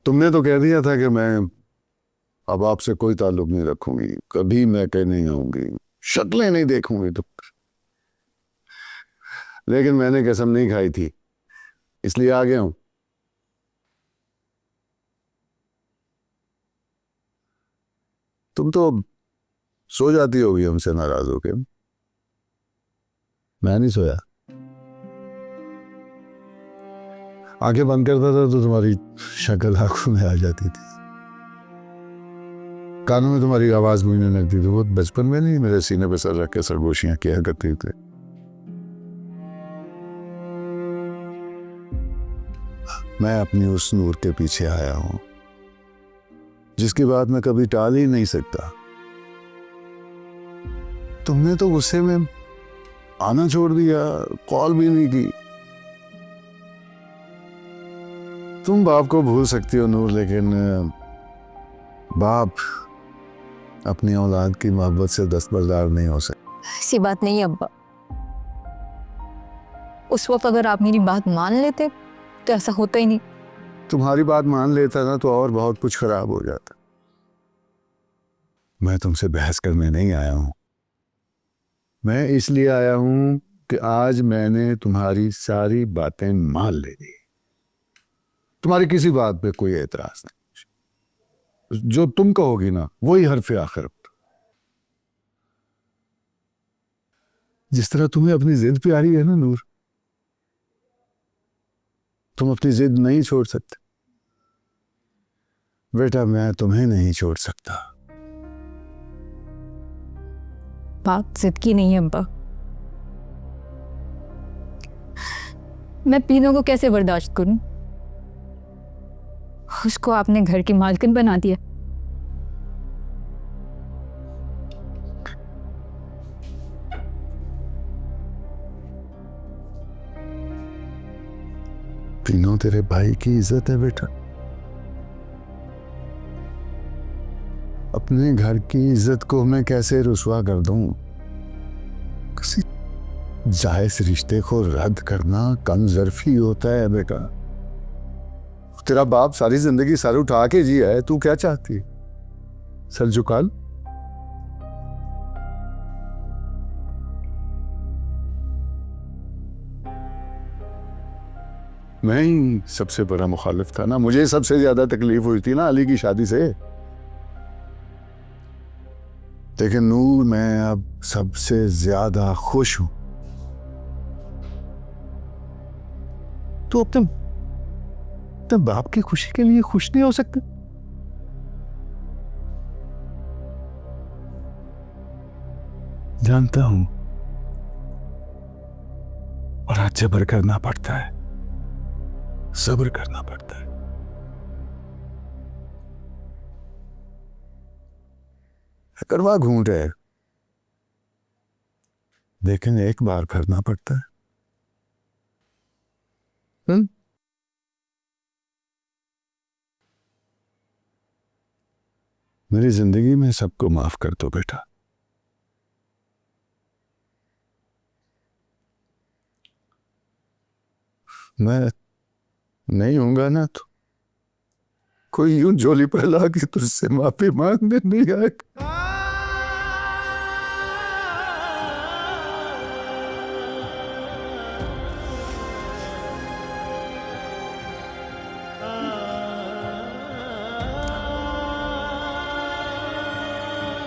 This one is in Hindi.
तुमने तो कह दिया था कि मैं अब आपसे कोई ताल्लुक नहीं रखूंगी, कभी मैं कह नहीं आऊंगी, शक्लें नहीं देखूंगी तो। लेकिन मैंने कसम नहीं खाई थी, इसलिए आ गया हूं। तुम तो सो जाती होगी हमसे नाराज होके। मैं नहीं सोया। आंखें बंद करता था तो तुम्हारी शक्ल आंखों में आ जाती थी, कानों में तुम्हारी आवाज गूंजने लगती थी। वो बचपन में नहीं मेरे सीने पे सर रख के सरगोशियां किया करती थे। मैं अपनी उस नूर के पीछे आया हूं जिसकी बात मैं कभी टाल ही नहीं सकता। तुमने तो गुस्से में आना छोड़ दिया, कॉल भी नहीं की। तुम बाप को भूल सकती हो नूर, लेकिन बाप अपनी औलाद की मोहब्बत से दस्तबरदार नहीं हो सकता। ऐसी बात नहीं है अब्बा। उस वक्त अगर आप मेरी बात मान लेते तो ऐसा होता ही नहीं। तुम्हारी बात मान लेता ना तो और बहुत कुछ खराब हो जाता। मैं तुमसे बहस करने नहीं आया हूं, मैं इसलिए आया हूं कि आज मैंने तुम्हारी सारी बातें मान ले ली। तुम्हारी किसी बात पे कोई एतराज नहीं, जो तुम कहोगी ना वही हरफ आखिर। जिस तरह तुम्हें अपनी जिद प्यारी है ना नूर, तुम अपनी जिद नहीं छोड़ सकते। बेटा मैं तुम्हें नहीं छोड़ सकता। बात जिद की नहीं है अब्बा। मैं पीनों को कैसे बर्दाश्त करूं? उसको आपने घर की मालकिन बना दिया। तीनों तेरे भाई की इज्जत है बेटा। अपने घर की इज्जत को मैं कैसे रुसवा कर दूं? किसी जायज रिश्ते को रद्द करना कमजोरी होता है बेटा। तेरा बाप सारी जिंदगी सर उठा के जिया है, तू क्या चाहती? सर झुका लो। मैं ही सबसे बड़ा मुखालिफ था ना, मुझे सबसे ज्यादा तकलीफ हुई थी ना अली की शादी से। लेकिन नूर मैं अब सबसे ज्यादा खुश हूं। तो अब तुम बाप की खुशी के लिए खुश नहीं हो सकते? जानता हूं, और आज जबर करना पड़ता है, सब्र करना पड़ता है। करवा घूंट है, लेकिन एक बार करना पड़ता है। मेरी जिंदगी में सबको माफ कर दो बेटा। मैं नहीं होऊंगा ना तो कोई यूं झोली फैला के तुझसे माफी मांगने नहीं आएगा।